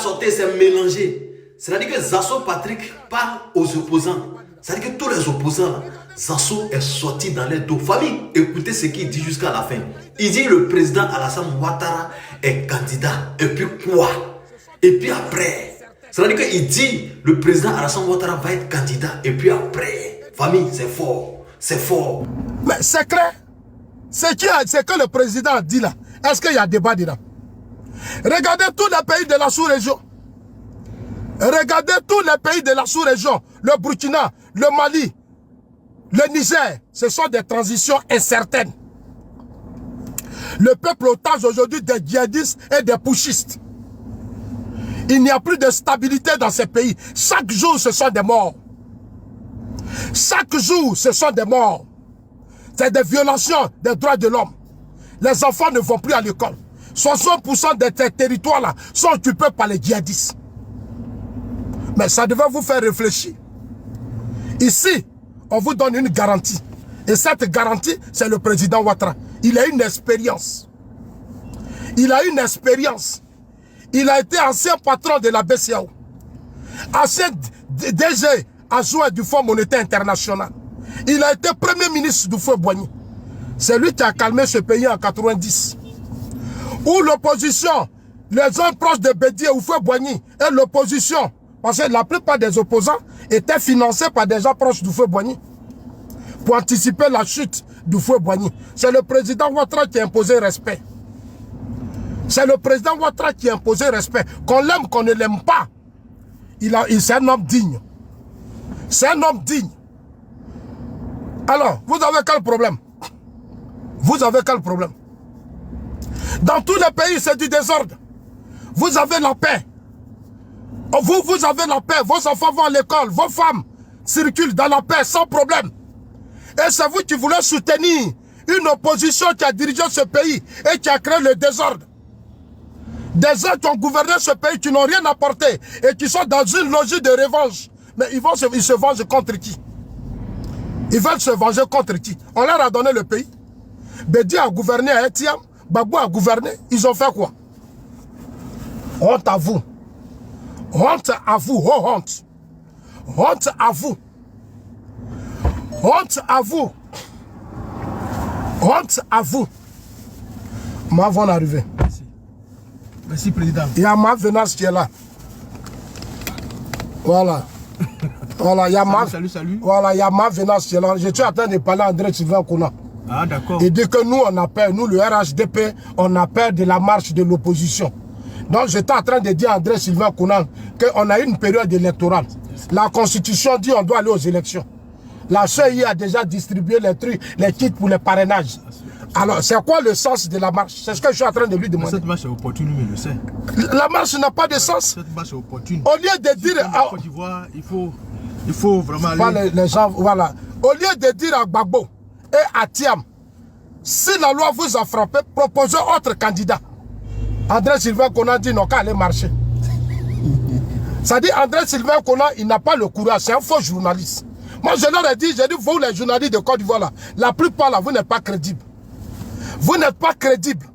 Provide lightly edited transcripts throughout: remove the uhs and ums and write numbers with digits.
sorti, c'est mélangé. C'est-à-dire que Zasso Patrick parle aux opposants. C'est-à-dire que tous les opposants, Zasso est sorti dans les dos. Famille, écoutez ce qu'il dit jusqu'à la fin. Il dit le président Alassane Ouattara est candidat. Et puis quoi? Et puis après. C'est-à-dire qu'il dit le président Alassane Ouattara va être candidat. Et puis après. Famille, c'est fort. C'est fort. Mais c'est clair. C'est que le président a dit là. Est-ce qu'il y a débat dedans? Regardez tous les pays de la sous-région. Regardez tous les pays de la sous-région. Le Burkina, le Mali, le Niger. Ce sont des transitions incertaines. Le peuple otage aujourd'hui des djihadistes et des putschistes. Il n'y a plus de stabilité dans ces pays. Chaque jour, ce sont des morts. Chaque jour, ce sont des morts. C'est des violations des droits de l'homme. Les enfants ne vont plus à l'école. 60% de ces territoires-là sont occupés par les djihadistes. Mais ça devait vous faire réfléchir. Ici, on vous donne une garantie. Et cette garantie, c'est le président Ouattara. Il a une expérience. Il a une expérience. Il a été ancien patron de la BCEAO. Ancien DG adjoint du Fonds monétaire international. Il a été premier ministre du Houphouët-Boigny. C'est lui qui a calmé ce pays en 90. Où l'opposition, les hommes proches de Bédié, Houphouët-Boigny et l'opposition, parce que la plupart des opposants étaient financés par des gens proches du Houphouët-Boigny pour anticiper la chute du Houphouët-Boigny. C'est le président Ouattara qui a imposé respect. C'est le président Ouattara qui a imposé respect. Qu'on l'aime, qu'on ne l'aime pas, c'est un homme digne. C'est un homme digne. Alors, vous avez quel problème? Vous avez quel problème? Dans tous les pays, c'est du désordre. Vous avez la paix. Vous avez la paix. Vos enfants vont à l'école. Vos femmes circulent dans la paix sans problème. Et c'est vous qui voulez soutenir une opposition qui a dirigé ce pays et qui a créé le désordre. Des gens qui ont gouverné ce pays, qui n'ont rien apporté et qui sont dans une logique de revanche. Mais ils se vengent contre qui? Ils veulent se venger contre qui? On leur a donné le pays. Bédi a gouverné à Etiam, Gbagbo a gouverné. Ils ont fait quoi? Honte à vous. Honte à vous. Oh, honte. Honte à vous. Honte à vous. Honte à vous. Ma vont arriver. Merci. Merci, président. Il y a ma Venas qui est là. Voilà. Voilà, il y a salut. Voilà, il y a ma Venas qui est là. Je suis en train de parler à André Sylvain Kouna. Ah, d'accord. Il dit que nous, on a peur, nous, le RHDP, on a peur de la marche de l'opposition. Donc, j'étais en train de dire à André Sylvain Kouna qu'on a une période électorale. La Constitution dit qu'on doit aller aux élections. La CEI a déjà distribué les trucs, les kits pour les parrainages. Alors, c'est quoi le sens de la marche? C'est ce que je suis en train de lui demander. Cette marche est opportune, mais le sait. La marche n'a pas de sens. Cette marche est opportune. Au lieu de dire... En Côte d'Ivoire, il faut vraiment aller... Les gens, voilà. Au lieu de dire à Gbagbo et à Thiam, si la loi vous a frappé, proposez autre candidat. André Sylvain Kouna dit non, qu'à aller marcher. Ça dit André Sylvain Kouna, il n'a pas le courage, c'est un faux journaliste. Moi, je leur ai dit, vous les journalistes de Côte d'Ivoire, là, la plupart là, vous n'êtes pas crédibles. Vous n'êtes pas crédibles.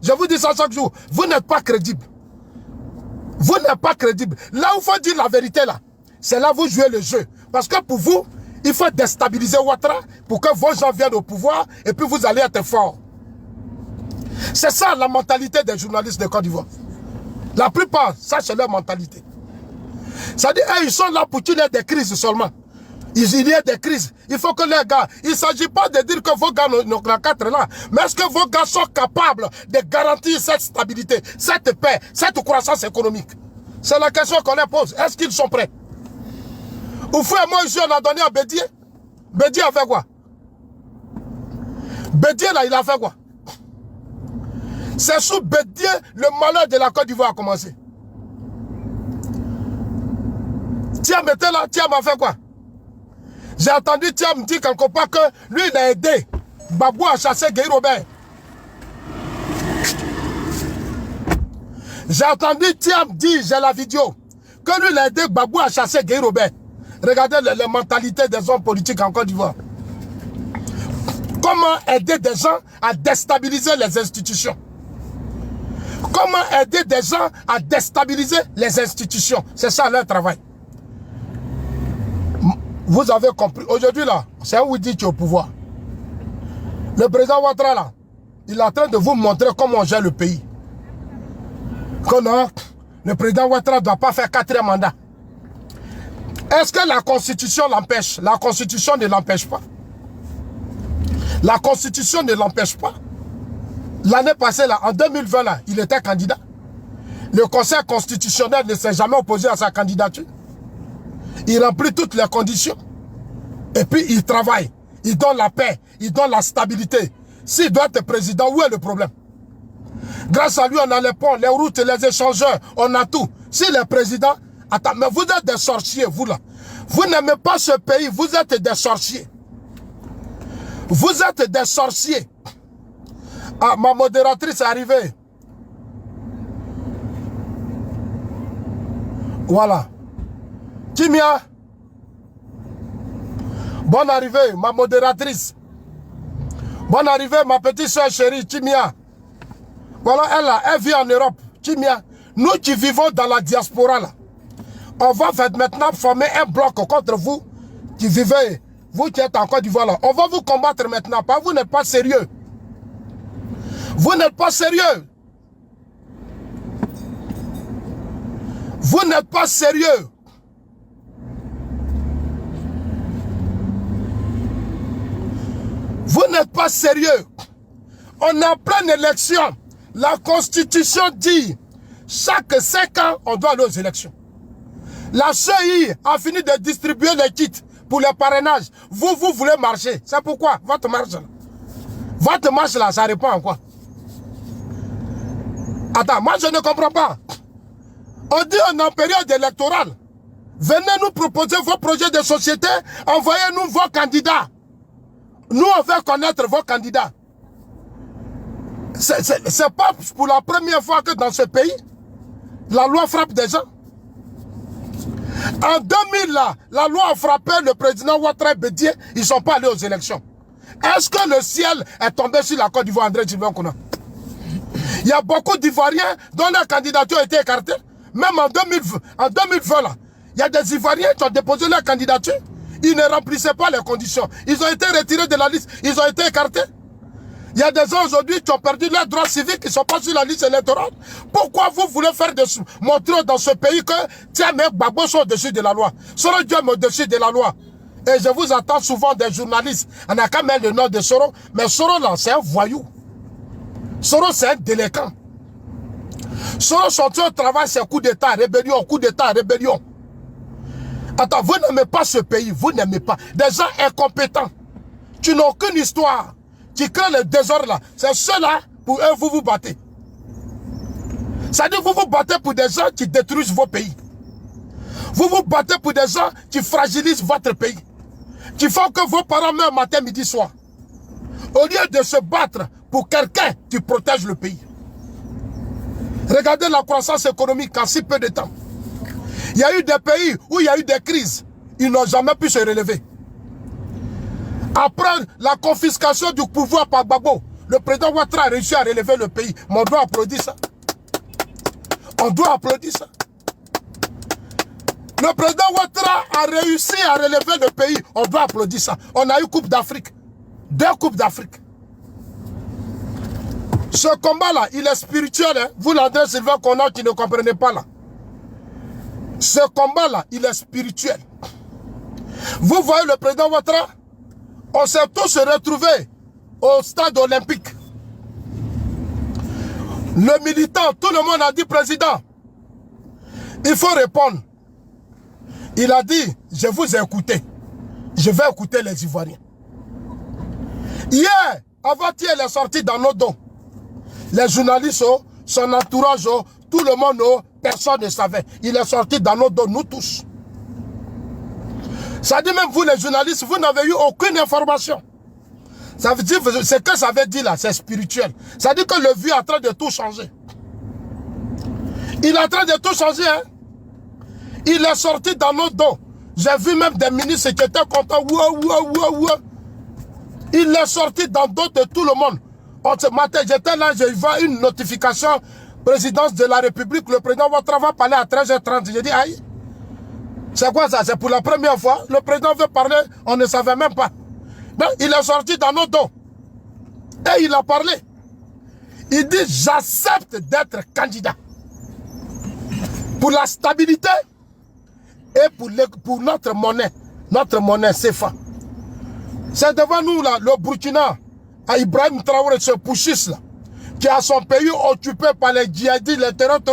Je vous dis ça chaque jour. Vous n'êtes pas crédibles. Vous n'êtes pas crédibles. Là où il faut dire la vérité, là, c'est là où vous jouez le jeu. Parce que pour vous, il faut déstabiliser Ouattara pour que vos gens viennent au pouvoir et puis vous allez être forts. C'est ça la mentalité des journalistes de Côte d'Ivoire. La plupart, ça c'est leur mentalité. Ça dit, ils sont là pour qu'il y ait des crises seulement. Il y a des crises. Il faut que les gars, il ne s'agit pas de dire que vos gars n'ont qu'à 4 là, mais est-ce que vos gars sont capables de garantir cette stabilité, cette paix, cette croissance économique? C'est la question qu'on leur pose. Est-ce qu'ils sont prêts? Oufou et moi ici, on a donné à Bédié. Bédié a fait quoi? Bédié là, il a fait quoi? C'est sous Bédié le malheur de la Côte d'Ivoire a commencé. Thiam était là, Thiam a fait quoi? J'ai entendu Thiam dire quelque part que lui, il a aidé Gbagbo à chasser Guy Robert. J'ai entendu Thiam dire, j'ai la vidéo, que lui, il a aidé Gbagbo à chasser Guy Robert. Regardez les mentalités des hommes politiques en Côte d'Ivoire. Comment aider des gens à déstabiliser les institutions? Comment aider des gens à déstabiliser les institutions? C'est ça leur travail. Vous avez compris. Aujourd'hui là, c'est un Widi qui est au pouvoir. Le président Ouattara là, il est en train de vous montrer comment on gère le pays. Que non, le président Ouattara ne doit pas faire 4e mandat. Est-ce que la Constitution l'empêche? La Constitution ne l'empêche pas. La Constitution ne l'empêche pas. L'année passée, là, en 2020, là, il était candidat. Le Conseil constitutionnel ne s'est jamais opposé à sa candidature. Il remplit toutes les conditions. Et puis, il travaille. Il donne la paix. Il donne la stabilité. S'il doit être président, où est le problème? Grâce à lui, on a les ponts, les routes, les échangeurs. On a tout. S'il est président... Attends, mais vous êtes des sorciers, vous là. Vous n'aimez pas ce pays. Vous êtes des sorciers. Vous êtes des sorciers. Ah, ma modératrice est arrivée. Voilà. Kimia. Bonne arrivée, ma modératrice. Bonne arrivée, ma petite soeur chérie, Kimia. Voilà, elle là, elle vit en Europe. Kimia. Nous qui vivons dans la diaspora là, on va maintenant former un bloc contre vous qui vivez, vous qui êtes en Côte d'Ivoire là. On va vous combattre maintenant, parce que vous n'êtes pas sérieux. Vous n'êtes pas sérieux. Vous n'êtes pas sérieux. Vous n'êtes pas sérieux. On est en pleine élection. La Constitution dit, chaque 5 ans, on doit aller aux élections. La CEI a fini de distribuer les kits pour les parrainages. Vous voulez marcher. C'est pourquoi votre marche là. Votre marche là, ça répond à quoi? Attends, moi je ne comprends pas. On dit on est en période électorale. Venez nous proposer vos projets de société. Envoyez-nous vos candidats. Nous, on veut connaître vos candidats. C'est pas pour la première fois que dans ce pays, la loi frappe des gens. En 2000, là, la loi a frappé le président Ouattara Bédié. Ils ne sont pas allés aux élections. Est-ce que le ciel est tombé sur la Côte d'Ivoire, André Djibril Kouna? Il y a beaucoup d'Ivoiriens dont la candidature a été écartée. Même en 2020, là, il y a des Ivoiriens qui ont déposé leur candidature. Ils ne remplissaient pas les conditions. Ils ont été retirés de la liste. Ils ont été écartés. Il y a des gens aujourd'hui qui ont perdu leurs droits civiques, qui ne sont pas sur la liste électorale. Pourquoi vous voulez montrer dans ce pays que tiens, mais Gbagbo sont au-dessus de la loi? Soro Dieu est au-dessus de la loi. Et je vous entends souvent des journalistes. On n'a qu'à mettre le nom de Soro. Mais Soro là, c'est un voyou. Soro, c'est un délinquant. Soro sorti au travail, c'est coup d'État, rébellion, coup d'État, rébellion. Attends, vous n'aimez pas ce pays, vous n'aimez pas. Des gens incompétents, qui n'ont aucune histoire, qui créent le désordre là. C'est ceux-là, pour eux, vous vous battez. C'est-à-dire, vous vous battez pour des gens qui détruisent vos pays. Vous vous battez pour des gens qui fragilisent votre pays. Qui font que vos parents meurent matin, midi, soir. Au lieu de se battre pour quelqu'un qui protège le pays. Regardez la croissance économique en si peu de temps. Il y a eu des pays où il y a eu des crises. Ils n'ont jamais pu se relever. Après la confiscation du pouvoir par Gbagbo, le président Ouattara a réussi à relever le pays. Mais on doit applaudir ça. On doit applaudir ça. Le président Ouattara a réussi à relever le pays. On doit applaudir ça. On a eu Coupe d'Afrique. 2 Coupes d'Afrique. Ce combat-là, il est spirituel. Hein? Vous, l'André Sylvain Konan, qui ne comprenez pas là. Ce combat-là, il est spirituel. Vous voyez le président Ouattara? On s'est tous retrouvés au stade olympique. Le militant, tout le monde a dit président. Il faut répondre. Il a dit, je vous ai écouté. Je vais écouter les Ivoiriens. Hier, avant-hier, il est sorti dans nos dos. Les journalistes, son entourage, tout le monde, personne ne savait. Il est sorti dans nos dos, nous tous. Ça dit même vous les journalistes, vous n'avez eu aucune information. Ça veut dire, ce que ça veut dire là, c'est spirituel. Ça dit que le vieux est en train de tout changer. Il est en train de tout changer, hein. Il est sorti dans nos dos. J'ai vu même des ministres qui étaient contents. Il est sorti dans le dos de tout le monde. Ce matin, j'étais là, j'ai vu une notification présidence de la République, le président Ouattara va parler à 13h30. J'ai dit, aïe, c'est quoi ça? C'est pour la première fois. Le président veut parler, on ne savait même pas. Mais il est sorti dans nos dos. Et il a parlé. Il dit, j'accepte d'être candidat. Pour la stabilité et pour notre monnaie CFA. C'est devant nous, là, le Burkina, à Ibrahim Traoré, ce pouchis là, qui a son pays occupé par les djihadistes, les terroristes,